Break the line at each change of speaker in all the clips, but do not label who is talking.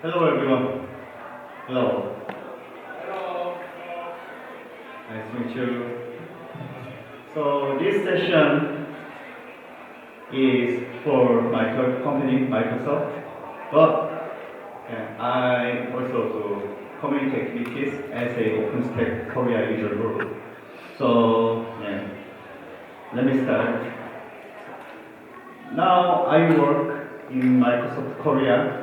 Hello everyone. Hello. Nice to meet you. So this session is for my company, Microsoft, but I also do community activities as a OpenStack Korea user group. So let me start. Now I work in Microsoft Korea.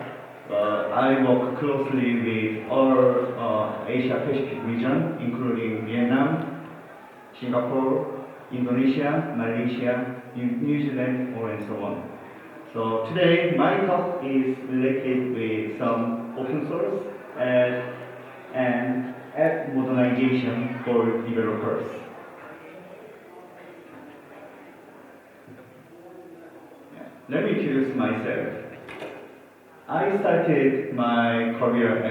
I work closely with all Asia Pacific region, including Vietnam, Singapore, Indonesia, Malaysia, New Zealand, and so on. So today my talk is related with some open source and app modernization for developers. Let me introduce myself. I started my career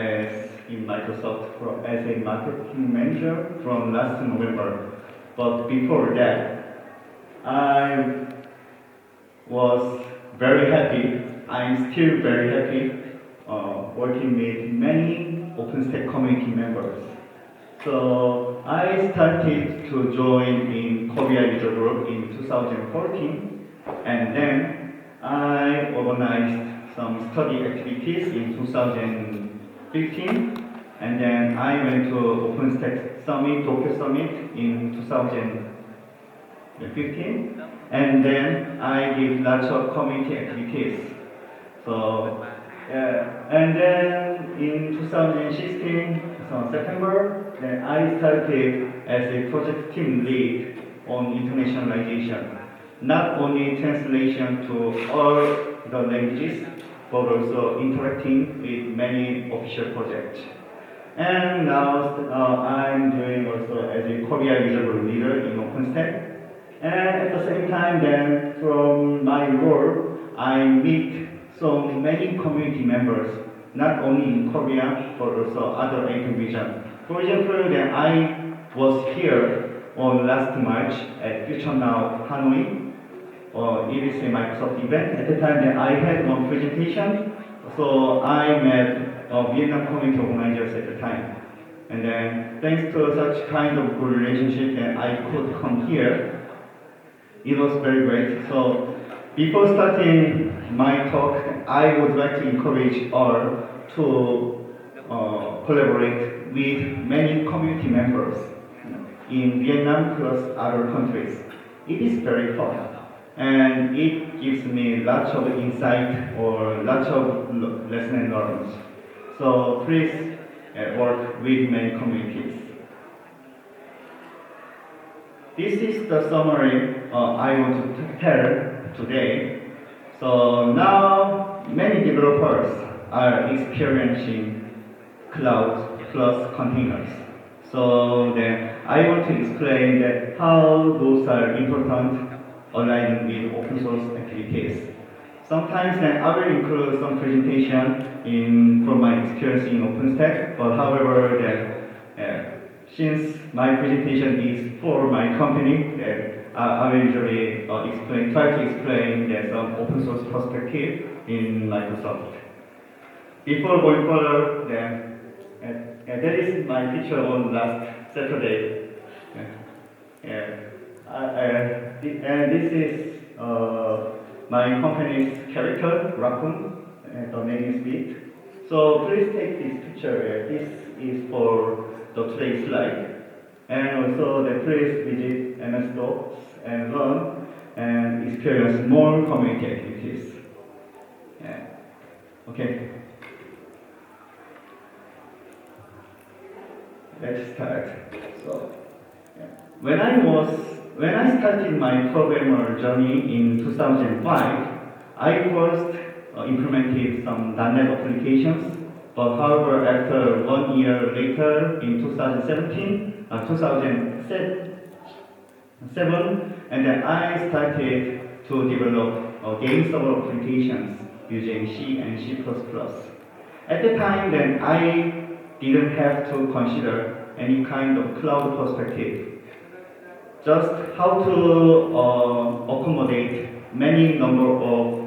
in Microsoft as a marketing manager from last November. But before that, I was very happy. I'm still very happy working with many OpenStack community members. So I started to join in Korea user group in 2014, and then I organized some study activities in 2015, and then I went to OpenStack Summit, Tokyo Summit in 2015, and then I did lots of community activities. So, and then in 2016, so September, then I started as a project team lead on internationalization. Not only translation to all the languages, but also interacting with many official projects. And now I'm doing also as a Korea user group leader in OpenStack. And at the same time, then from my role, I meet so many community members, not only in Korea, but also other Asian region. For example, then I was here on last March at Future Now Hanoi. It is a Microsoft event. At the time that I had one presentation, so I met Vietnam community organizers at the time. And then thanks to such kind of good relationship that I could come here, it was very great. So before starting my talk, I would like to encourage all to collaborate with many community members in Vietnam plus other countries. It is very fun, and it gives me lots of insight or lots of lesson learned. So please work with many communities. This is the summary I want to tell today. So now many developers are experiencing cloud plus containers. So then I want to explain that how those are important aligning with open source activities. Sometimes then I will include some presentation from my experience in OpenStack, but however since my presentation is for my company, I will usually try to explain some open source perspective in Microsoft. Before going further, that is my picture on last Saturday. And this is my company's character, raccoon, the name is Beat. So please take this picture. This is for the today's slide. And also please visit MS Docs and learn and experience more community activities. Yeah. Okay. Let's start. So, yeah. when I started my programmer journey in 2005, I first implemented some .NET applications. But however, after 1 year later, in 2017, 2007, and then I started to develop game server applications using C and C++. At the time, then I didn't have to consider any kind of cloud perspective. Just how to accommodate many number of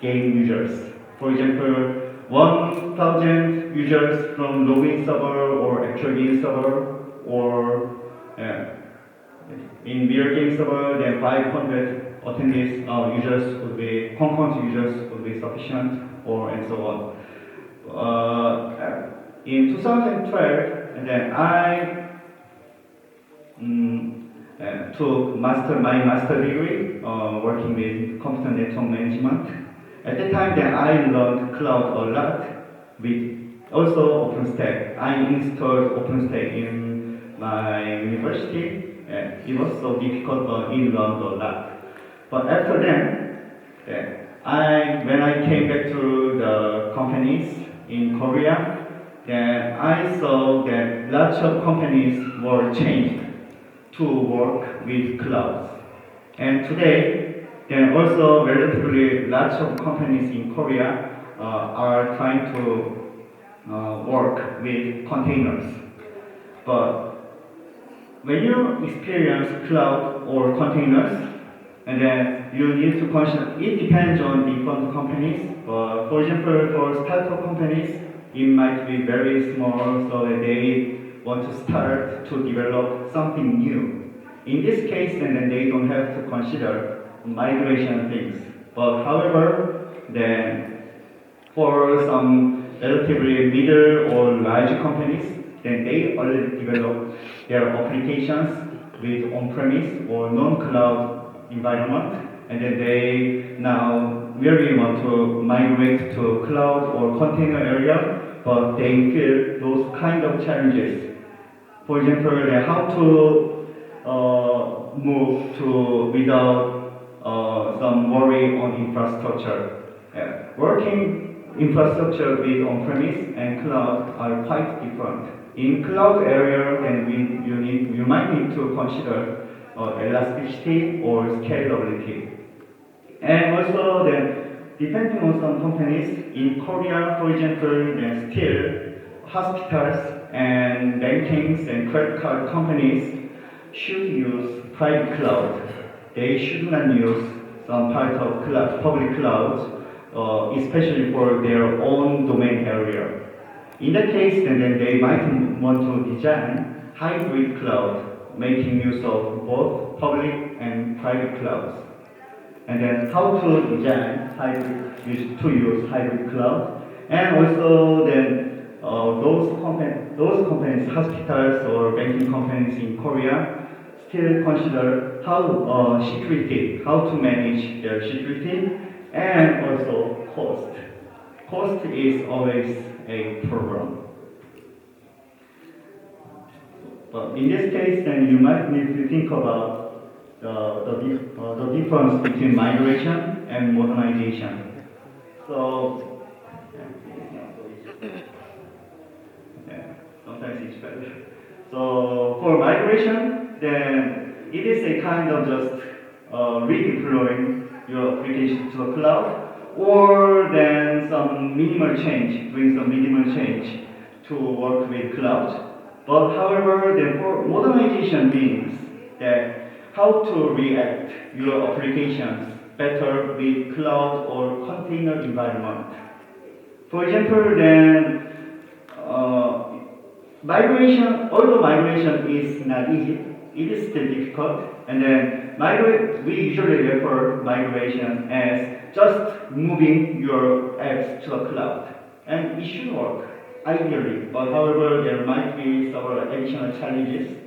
game users. For example, 1,000 users from login server or actual game server, or in real game server, then 500 attendees users would be concurrent users would be sufficient, or and so on. In 2012, and then I took my master degree working with computer network management. At the time, then I learned cloud a lot with also OpenStack. I installed OpenStack in my university. It was so difficult, but I learned a lot. But after then, when I came back to the companies in Korea, then I saw that lots of companies were changed to work with clouds. And today, then also relatively lots of companies in Korea are trying to work with containers. But when you experience cloud or containers, and then you need to consider, it depends on different companies. For example, for startup companies, it might be very small, so that they want to start to develop something new. In this case, then they don't have to consider migration things. But however, then for some relatively middle or large companies, then they already develop their applications with on-premise or non-cloud environment, and then they now really want to migrate to cloud or container area, but they feel those kind of challenges. For example, how to move to without some worry on infrastructure. Working infrastructure with on-premise and cloud are quite different. In cloud area, then you might need to consider elasticity or scalability. And also, then, depending on some companies, in Korea, for example, then still hospitals and bankings and credit card companies should use private cloud. They should not use some part of public clouds, especially for their own domain area. In that case, then they might want to design hybrid cloud, making use of both public and private clouds. And then how to design to use hybrid cloud, and also then those companies, hospitals or banking companies in Korea, still consider how to manage their security, and also cost. Cost is always a problem. But in this case, then you might need to think about the difference between migration and modernization. So, sometimes it's better. So for migration, then it is a kind of just redeploying your application to the cloud, or then doing some minimal change to work with cloud. But however, then for modernization means that how to react your applications better with cloud or container environment. For example, then although migration is not easy, it is still difficult. And then we usually refer migration as just moving your apps to the cloud. And it should work, ideally. But however, there might be several additional challenges.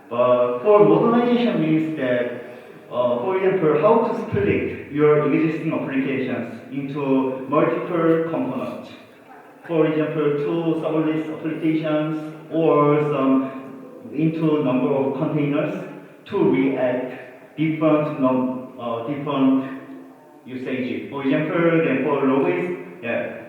But for modernization means that, for example, how to split your existing applications into multiple components. For example, two serverless applications or into number of containers to react different usage. For example, then for login,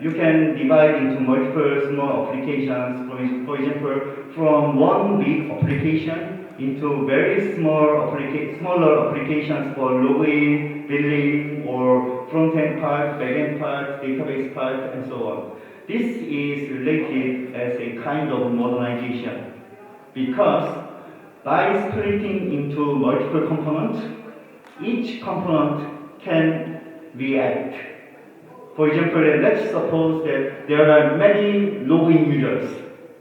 you can divide into multiple small applications. For example, from one big application into very smaller applications for login, billing, or front-end part, back-end part, database part, and so on. This is related as a kind of modernization, because by splitting into multiple components, each component can react For example, let's suppose that there are many login users,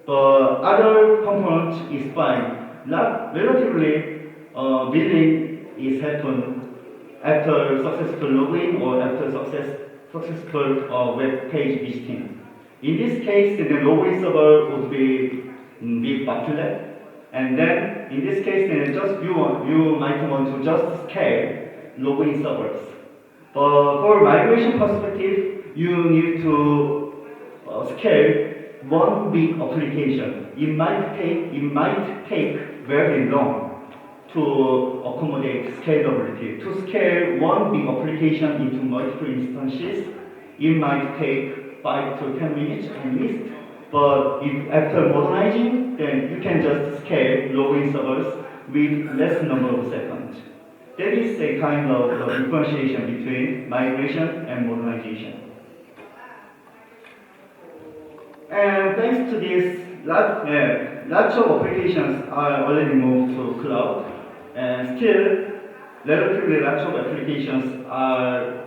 but other component is fine. Relatively, billing is happen after successful login or after successful web page visiting. In this case, the login server would be popular, and then in this case, then just you might want to just scale login servers. But for migration perspective, you need to scale one big application. It might take very long to accommodate scalability. To scale one big application into multiple instances, it might take 5 to 10 minutes at least. But if after modernizing, then you can just scale login servers with less number of seconds. That is a kind of differentiation between migration and modernization. And thanks to this, lots of applications are already moved to cloud, and still, relatively lots of applications are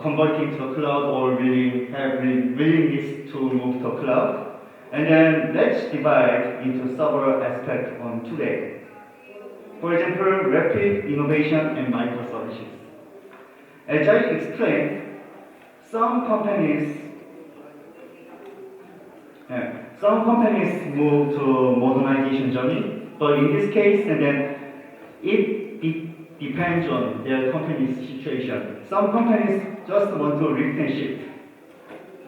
converting to cloud or have willingness to move to cloud. And then let's divide into several aspects on today. For example, rapid innovation and microservices. As I explained, some companies move to modernization journey, but in this case, and then it depends on their company's situation. Some companies just want to lift and shift.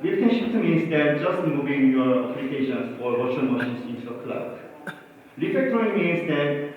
Lift and shift means that just moving your applications or virtual machines into the cloud. Refactoring means that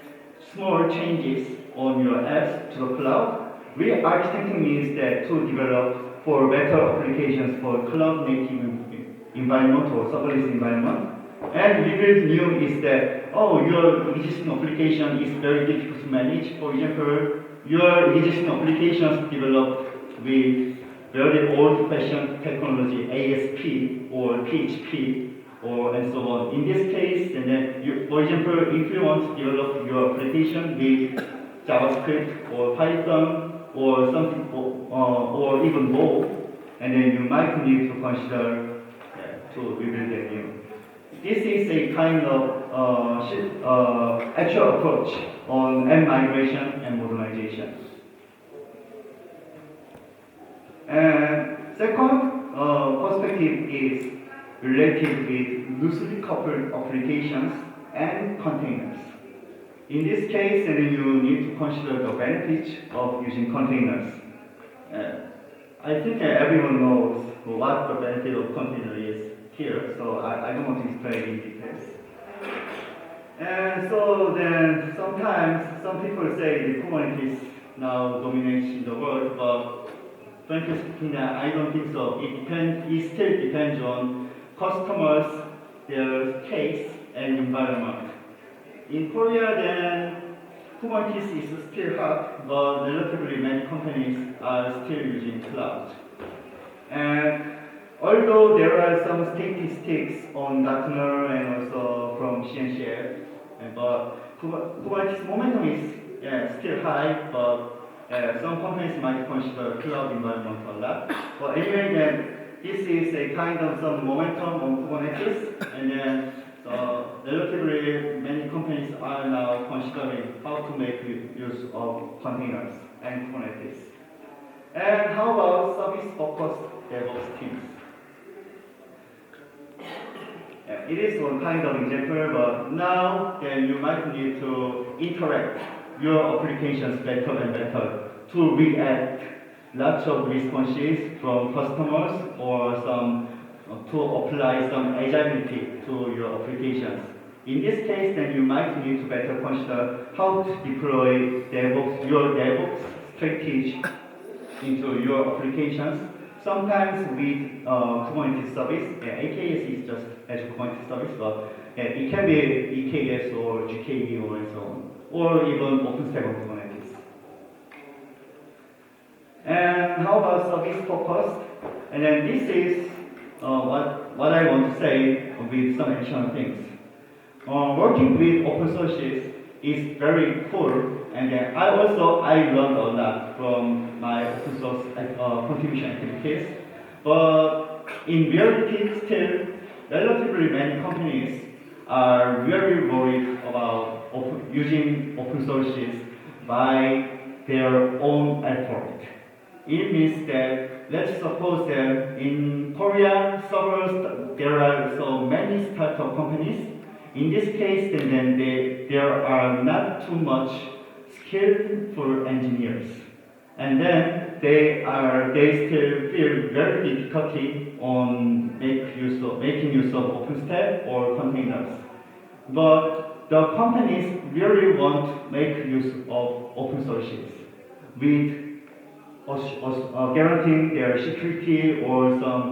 small changes on your apps to the cloud. Re-architecting means that to develop for better applications for cloud-native environment or serverless environment. And rebuild new is that, your existing application is very difficult to manage. For example, your existing applications developed with very old-fashioned technology, ASP or PHP, and so on. In this case, and then for example, if you want to develop your application with JavaScript or Python or something, or even more, and then you might need to consider to rebuild it new. This is a kind of actual approach on migration and modernization. And second perspective is related with loosely coupled applications and containers. In this case, you need to consider the benefits of using containers. I think everyone knows what the benefit of container is here, so I don't want to explain in details. And so then sometimes some people say the Kubernetes now dominates in the world, but frankly speaking, I don't think so. It still depends on customers, their case, and environment. In Korea, then Kubernetes is still hot, but relatively many companies are still using cloud. And although there are some statistics on Gartner and also from CNCF, but Kubernetes momentum is still high, but some companies might consider cloud environment a lot. But anyway, then this is a kind of some momentum on Kubernetes, and then relatively many companies are now considering how to make use of containers and Kubernetes. And how about service-focused DevOps teams? It is one kind of example, but now then you might need to interact your applications better and better to react lots of responses from customers or to apply some agility to your applications. In this case, then you might need to better consider how to deploy your DevOps strategy into your applications. Sometimes with Kubernetes service, AKS is just as Kubernetes service, but it can be EKS or GKE or so on, or even OpenStack on Kubernetes. And how about service focus? And then this is what I want to say with some additional things. Working with open sources is very cool, and I learned a lot from my open source contribution activities. But in reality, still, relatively many companies are very worried about using open sources by their own effort. It means that, let's suppose that in Korea, there are so many startup companies. In this case, there are not too much skillful engineers. And then they still feel very difficulty on making use of OpenStack or containers. But the companies really want to make use of open sources with guaranteeing their security or some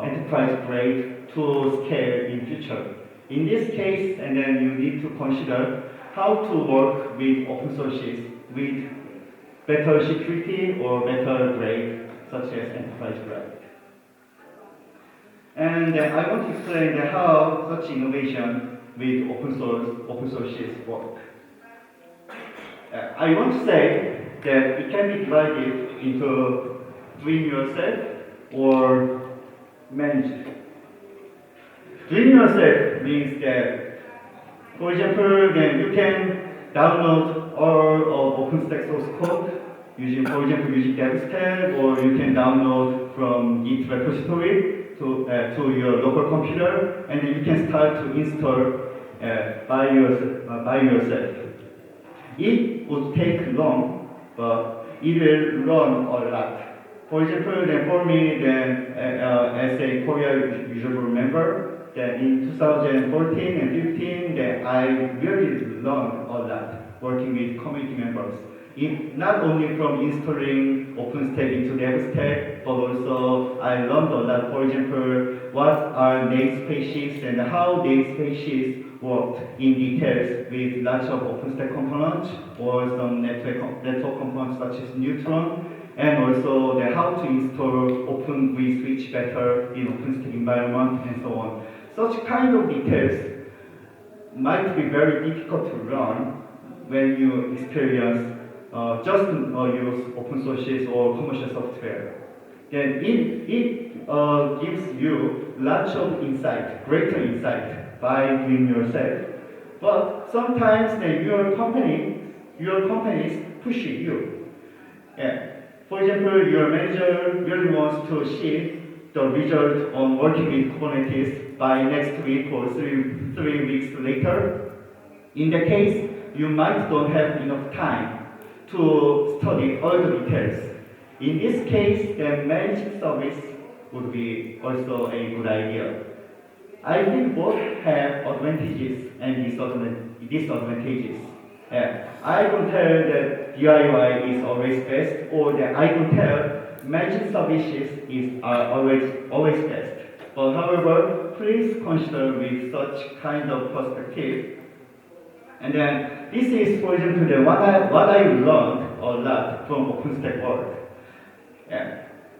enterprise grade to scale in future. In this case, and then you need to consider how to work with open sources with better security or better grade, such as enterprise grade. And I want to explain how such innovation with open sources work. I want to say that it can be divided into doing yourself or managed. Doing yourself means that, for example, then you can download all of OpenStack source code using, for example, using DevStack, or you can download from Git repository to your local computer, and then you can start to install by yourself. It would take long, but it will run a lot. For example, then for me, as a Korea user member, then in 2014 and 15, then I really learned a lot working with community members. Not only from installing OpenStack into DevStack, but also I learned a lot. For example, what are namespaces and how namespaces worked in details with lots of OpenStack components or some network components such as Neutron, and also how to install Open vSwitch better in OpenStack environment and so on. Such kind of details might be very difficult to learn when you experience just use open sources or commercial software. Then it gives you lots of insight, greater insight by doing yourself. But sometimes your companies push you. Yeah. For example, your manager really wants to see the result on working with Kubernetes by next week or three weeks later. In the case, you might don't have enough time to study all the details. In this case, the managed service would be also a good idea. I think both have advantages and disadvantages. I can tell that DIY is always best, or that I can tell managed services are always best. But however, please consider with such kind of perspective. And then this is, for example, what I learned a lot from OpenStack world.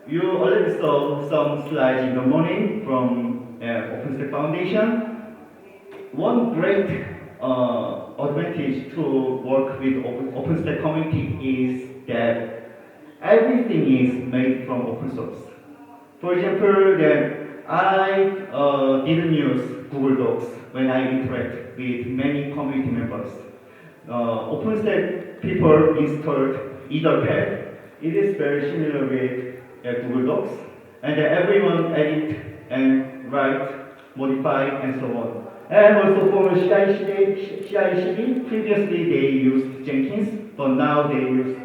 You already saw some slides in the morning from OpenStack Foundation. One great advantage to work with OpenStack community is that everything is made from open source. For example, I didn't use Google Docs when I interact with many community members. OpenStack people installed Etherpad. It is very similar with Google Docs, and everyone edit and write, modify, and so on. And also for CI/CD, previously they used Jenkins, but now they use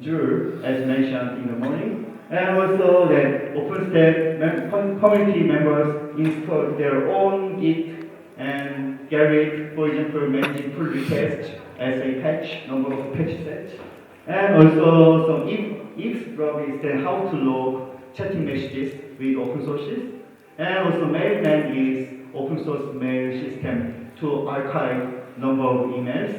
Joule, as mentioned in the morning. And also that OpenStack community members installed their own Git and Gerrit, for example, managing pull requests as a patch, number of patch sets. And also some if is then how to log chatting messages with open sources. And also Mailman is open source mail system to archive number of emails.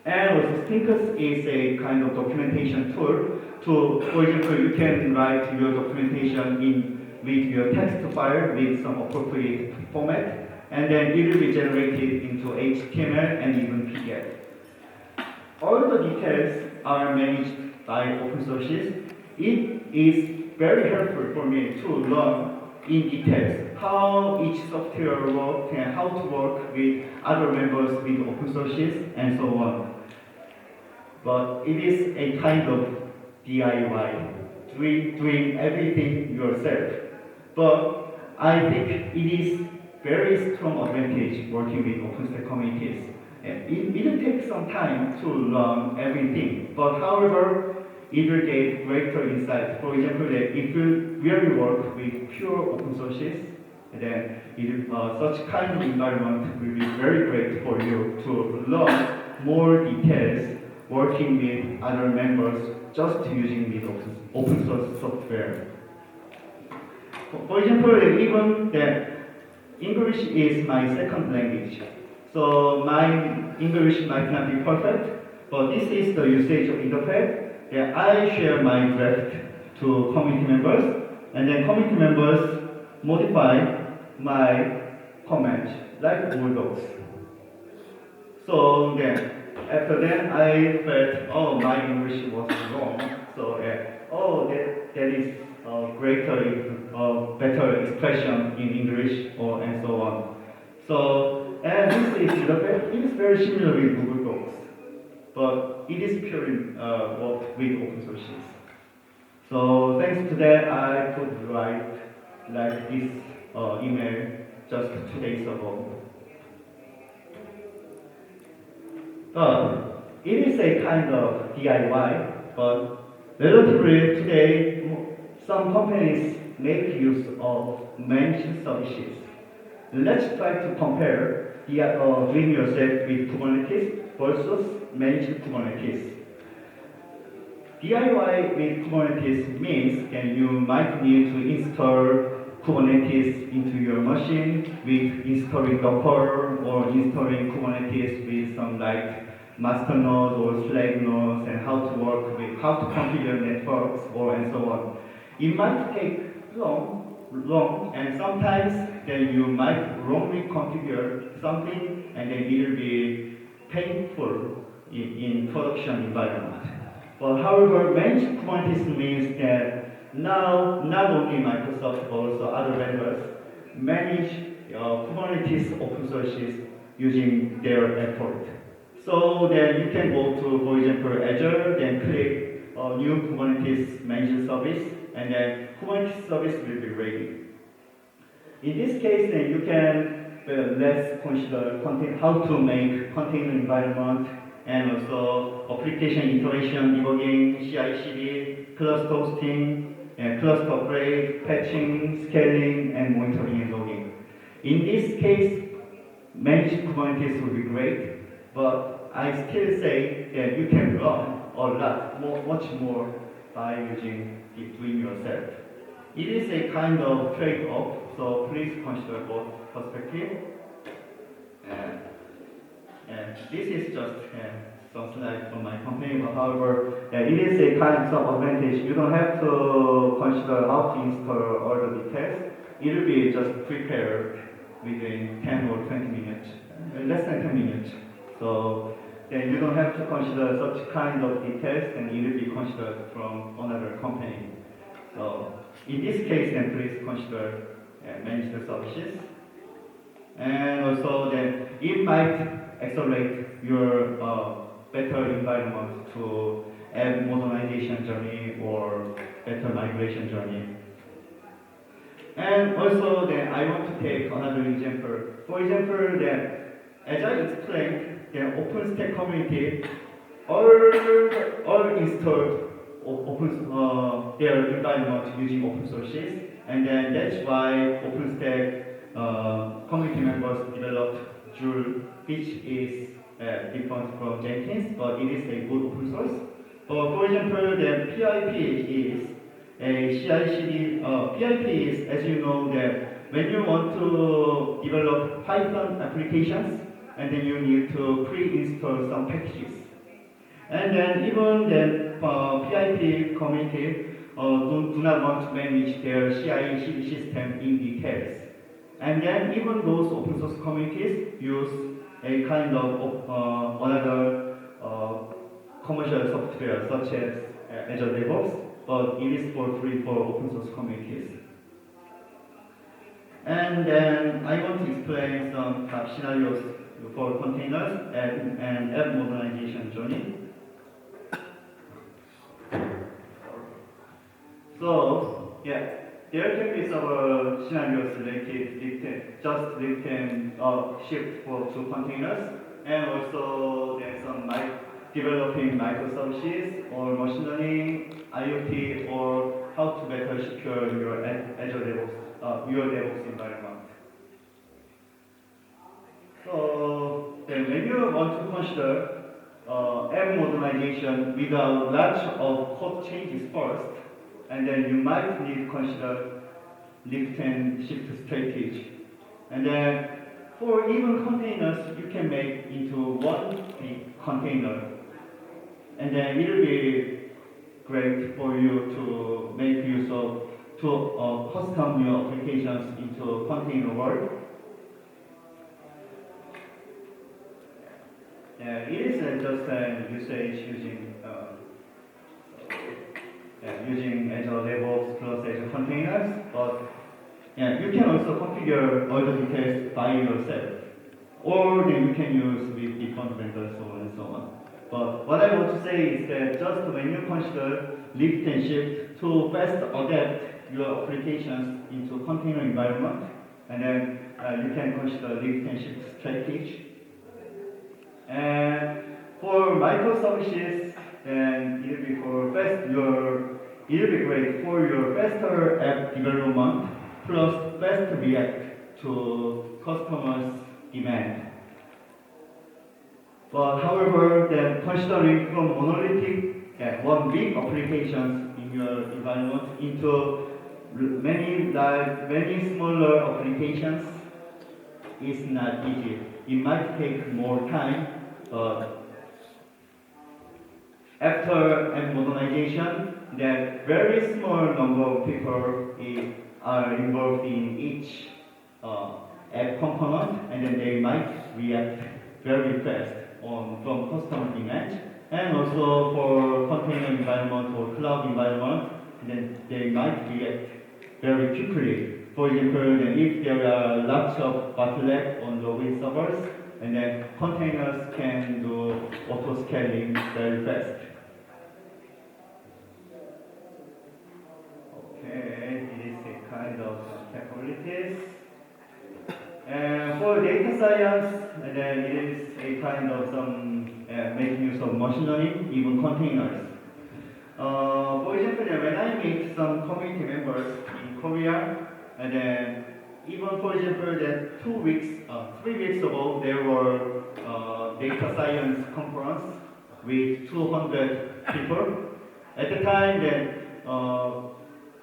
And also Stinkus is a kind of documentation tool for example, you can write your documentation with your text file with some appropriate format, and then it will be generated into HTML and even PDF. All the details are managed by open sources. It is very helpful for me to learn in details how each software works and how to work with other members with open sources and so on. But it is a kind of DIY, doing everything yourself. But I think it is very strong advantage working with OpenStack communities. And it will take some time to learn everything, but however, it will give greater insight. For example, that if you really work with pure open sources, then such kind of environment will be very great for you to learn more details working with other members just using this open source software. For example, even the English is my second language. So my English might not be perfect, but this is the usage of interface. Yeah, I share my draft to community members, and then community members modify my comment like Google Docs. So then, after that, I felt, oh, my English was wrong. So that is better expression in English, and so on. So, and this is it is very similar with Google Docs, but it is purely worked with open sources. So thanks to that, I could write like this email just 2 days ago. It is a kind of DIY, but relatively today, some companies make use of managed services. Let's try to compare doing yourself with Kubernetes versus managed Kubernetes. DIY with Kubernetes means that you might need to install Kubernetes into your machine with installing Docker or installing Kubernetes with some like master nodes or slave nodes and how to work with, how to configure networks or and so on. It might take long, and sometimes then you might wrongly configure something and then it will be painful in production environment. But however, managed Kubernetes means that now not only Microsoft but also other vendors manage Kubernetes open sources using their effort. So then you can go to, for example, Azure, then click new Kubernetes managed service, and then Kubernetes service will be ready. In this case, then you can let's consider how to make container environment and also application iteration, debugging, CI/CD, cluster hosting, cluster upgrade, patching, scaling, and monitoring and logging. In this case, managed Kubernetes would be great, but I still say that you can learn a lot, much more by doing yourself. It is a kind of trade-off, so please consider both perspectives. And this is just some slides from my company, but however, it is a kind of advantage. You don't have to consider how to install all the details. It will be just prepared within 10 or 20 minutes, less than 10 minutes. So then you don't have to consider such kind of details, and it will be considered from another company. So in this case, then please consider managed services. And also then it might accelerate your better environment to add modernization journey or better migration journey. And also then I want to take another example. For example, then as I explained, the OpenStack community all installed their environment using open sources, and then that's why OpenStack community members developed Joule, which is different from Jenkins, but it is a good open source. For example, the PIP is a CI/CD. PIP is, as you know, that when you want to develop Python applications, and then you need to pre-install some packages. And then even the PIP community do not want to manage their CI/CD system in details. And then even those open source communities use a kind of another commercial software such as Azure DevOps. but it is for free for open source communities. And then I want to explain some scenarios for containers and app modernization journey. So, yeah, there can be several scenarios related, just written shift to containers, and also there's some developing microservices or machine learning, IoT, or how to better secure your Azure DevOps environment. So then when you want to consider app modernization without large of code changes first, and then you might need to consider lift and shift strategy. And then for even containers, you can make into one big container. And then it will be great for you to make use of to custom your applications into container world. It is just a usage using Azure DevOps plus Azure containers, but you can also configure all the details by yourself, or then you can use with different vendors and so on. But what I want to say is that just when you consider lift and shift to best adapt your applications into container environment, and then you can consider lift and shift strategy. And for microservices, then it'll be great for your faster app development plus fast react to customers' demand. But however, then considering from monolithic one big applications in your environment into many smaller applications is not easy. It might take more time, but after app modernization, that very small number of people are involved in each app component, and then they might react very fast from customer demand, and also for container environment or cloud environment, and then they might react very quickly. For example, if there are lots of bottlenecks on login servers, and then containers can do auto scaling very fast. Okay, it is a kind of capabilities. And for data science, and then it is a kind of some making use of machine learning, even containers. For example, when I meet some community members in Korea, and then even for example, that 3 weeks ago, there were data science conference with 200 people. At the time, then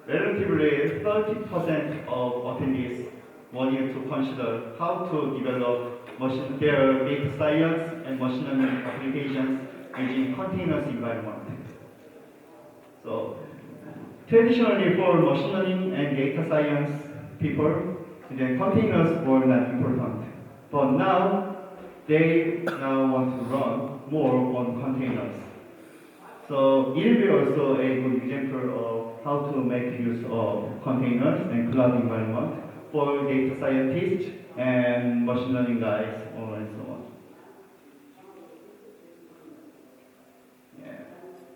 relatively 30% of attendees wanted to consider how to develop their data science and machine learning applications using containers environment. So traditionally for machine learning and data science people, then containers were not important. But now, they now want to run more on containers. So it will be also a good example of how to make use of containers and cloud environment for data scientists and machine learning guys, and so on. Yeah.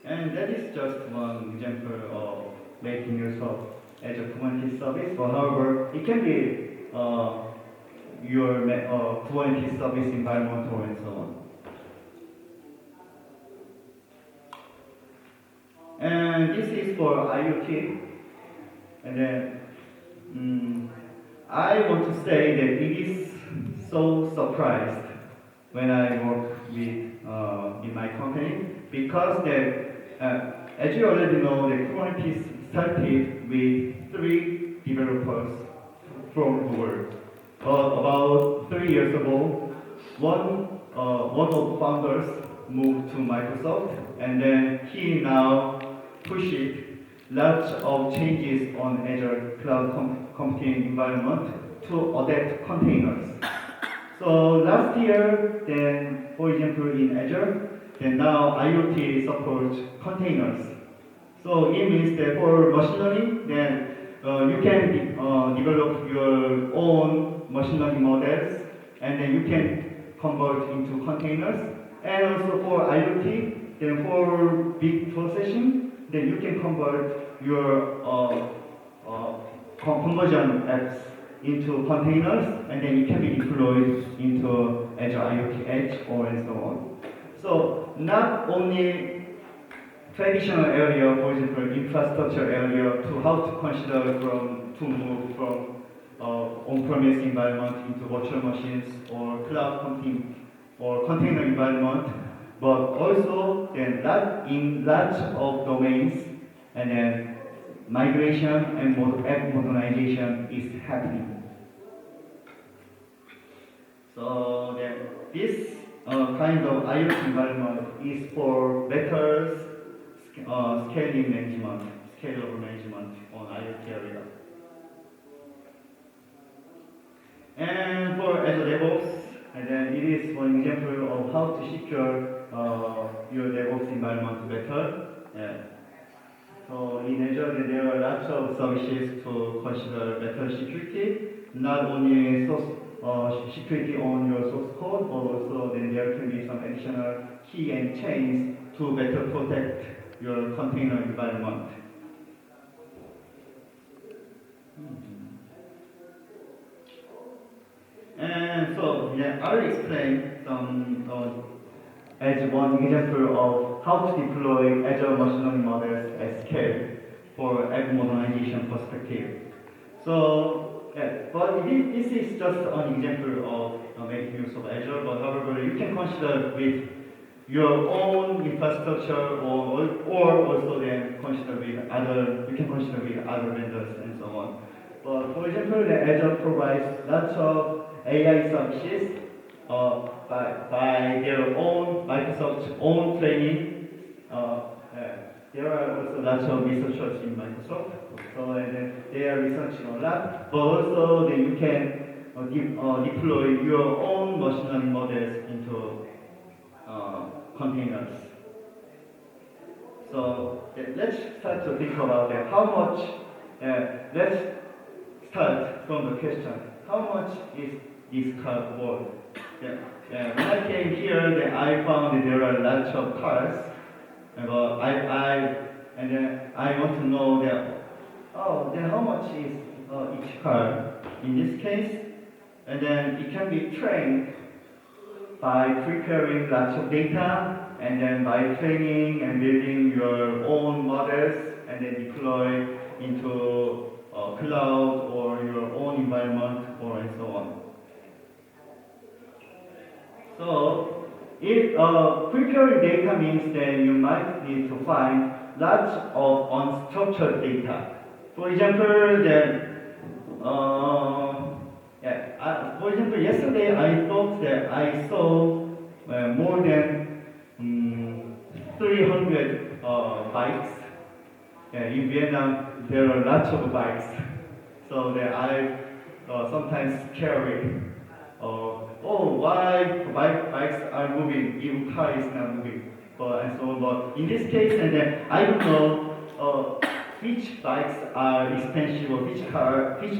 And that is just one example of making use of Azure Kubernetes service. But however, it can be your Kubernetes service environment and so on. And this is for IoT. And then I want to say that it is so surprised when I work with in my company, because that as you already know, the Kubernetes started with 3 developers from the world. About 3 years ago, one of the founders moved to Microsoft, and then he now pushed lots of changes on Azure cloud computing environment to adapt containers. So last year, then for example in Azure, then now IoT supports containers. So it means that for machine learning, then you can develop your own machine learning models, and then you can convert into containers. And also for IoT, then for big processing, then you can convert your conversion apps into containers, and then it can be deployed into Azure IoT Edge or and so on. So not only traditional area, for example, infrastructure area, to how to consider to move from on-premise environment into virtual machines or cloud computing or container environment, but also then that in lots of domains, and then migration and app modernization is happening. So then this kind of IoT environment is for better scaling management, scalable management on IoT area. And for Azure DevOps, and then it is one example of how to secure your DevOps environment better. Yeah. So in Azure, there are lots of services to consider better security, not only security on your source code, but also then there can be some additional key and chains to better protect your container environment. And so, yeah, I'll explain some as one example of how to deploy Azure machine learning models at scale for app modernization perspective. So, yeah, but this is just an example of making use of Azure, but however, you can consider with your own infrastructure or also then consider with you can consider with other vendors and so on. But for example, the Azure provides lots of AI services by their own Microsoft's own training. There are also lots of researchers in Microsoft, so they are researching a lot. But also, then you can deploy your own machine learning models into containers. So let's start to think about that. How much? Let's start from the question. How much is this car worth? When I came here, then I found that there are lots of cars, and then I want to know that. Oh, then how much is each car in this case? And then it can be trained by preparing lots of data, and then by training and building your own models, and then deploy into cloud or your own environment, or and so on. So, if preparing data means that you might need to find lots of unstructured data. For example, for example, yesterday I thought that I saw more than 300 bikes. In Vietnam, there are lots of bikes, so that I sometimes scary. Why bikes are moving, even car is not moving, and so on. But in this case, and then I don't know which bikes are expensive, or which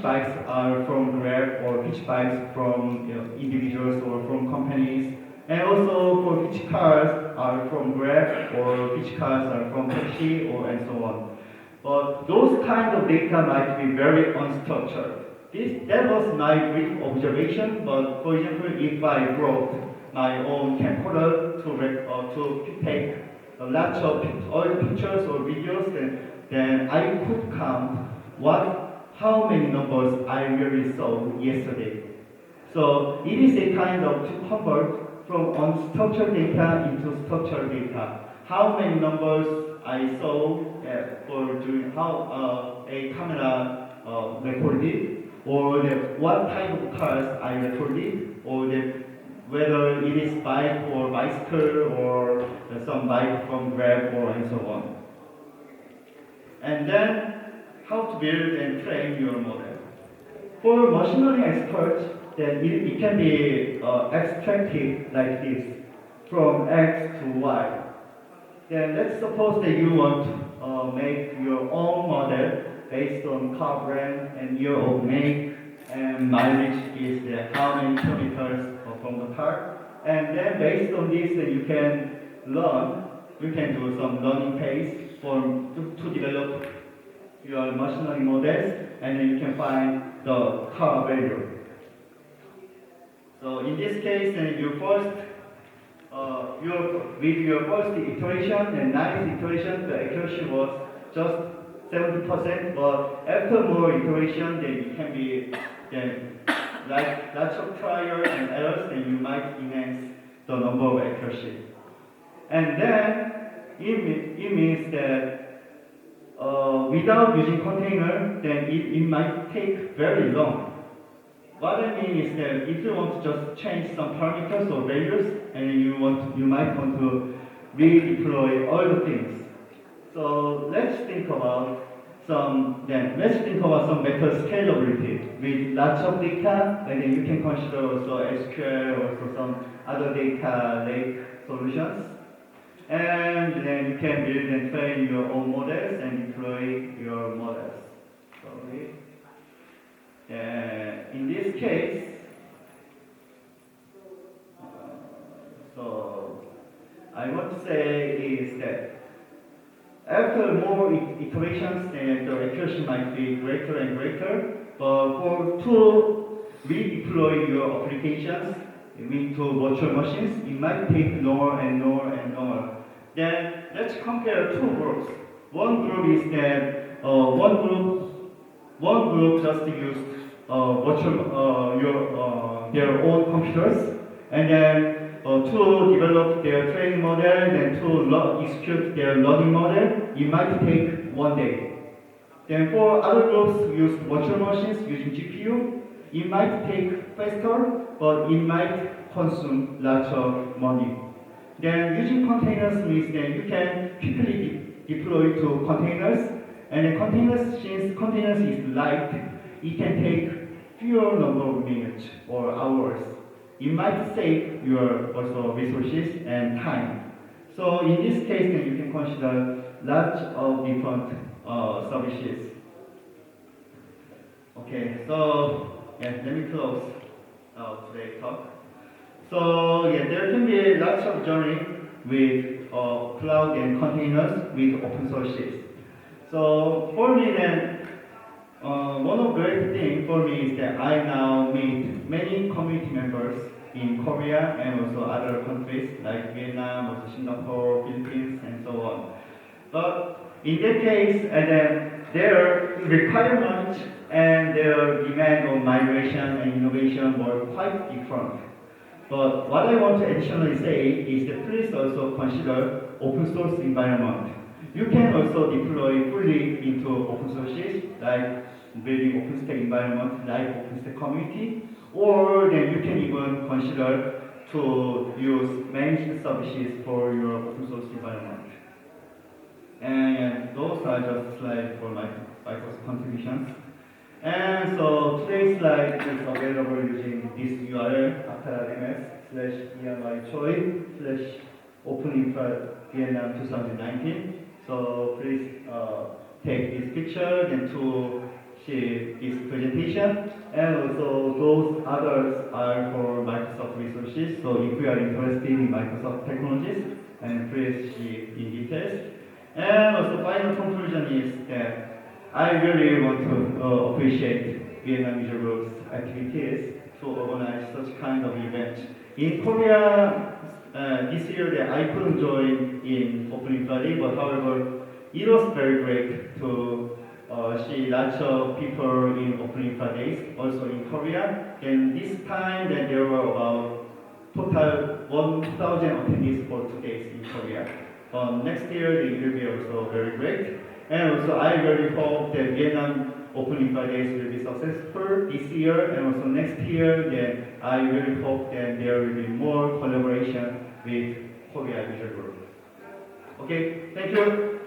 bikes are from Grab, or which bikes from individuals or from companies, and also for which cars are from Grab, or which cars are from taxi, or and so on. But those kind of data might be very unstructured. That was my brief observation, but for example, if I brought my own camcorder to take lots of oil pictures or videos, then I could count how many numbers I really saw yesterday. So it is a kind of to convert from unstructured data into structured data. How many numbers I saw for doing how a camera recorded, or what type of cars I recorded, or whether it is bike or bicycle, or some bike from Grab, or and so on. And then how to build and train your model. For machine learning experts, then it can be extracted like this, from X to Y. Then let's suppose that you want make your own model based on car brand and year of make and mileage is how many kilometers from the car. And then based on this, you can learn, you can do some learning phase to develop your machine learning models, and then you can find the car value. So in this case, with your first iteration and ninth iteration, the accuracy was just 70%, but after more iteration, then it can be like lots of trial and errors, then you might enhance the number of accuracy. And then it means that without using container, then it might take very long. What I mean is that if you want to just change some parameters or values, and you might want to redeploy all the things. So let's think about some better scalability with lots of data, and then you can consider also SQL or also some other data lake solutions. And then you can build and train your own models and deploy your models. In this case, so I want to say is that after more iterations, then the accuracy might be greater and greater. But to redeploy your applications into virtual machines, it might take longer and longer and longer. Then let's compare two groups. One group is that one group just used their own computers, and then to develop their training model, then to execute their learning model, it might take 1 day. Then for other groups who use virtual machines using GPU, it might take faster, but it might consume lots of money. Then using containers means that you can quickly deploy to containers, and the containers, since containers is light, it can take fewer number of minutes or hours. It might save your also resources and time. So in this case, then you can consider lots of different services. Okay, so let me close today's talk. So there can be lots of journey with cloud and containers with open sources. So for me then, one of the great things for me is that I now meet many community members in Korea and also other countries like Vietnam, also Singapore, Philippines, and so on. But in that case, their requirements and their demand on migration and innovation were quite different. But what I want to additionally say is that please also consider open source environment. You can also deploy fully into open sources like building OpenStack environment like OpenStack community, or then you can even consider to use managed services for your open source environment. And those are just slides for my Microsoft contributions. And so today's slide is available using this URL /ms/Choi/OpenInfra Vietnam 2019. So please take this picture and to see this presentation. And also those others are for Microsoft resources. So if you are interested in Microsoft technologies, and please see in details. And also final conclusion is that I really want to appreciate Vietnam User Group's activities to organize such kind of event. In Korea, this year that I couldn't join in Opening Friday, but however, it was very great to see lots of people in Opening Fridays, also in Korea. And this time that there were about total 1,000 attendees for 2 days in Korea. Next year, it will be also very great. And also, I really hope that Vietnam Opening Fridays will be successful this year, and also next year, then I really hope that there will be more collaboration with Korea User Group. Okay, thank you.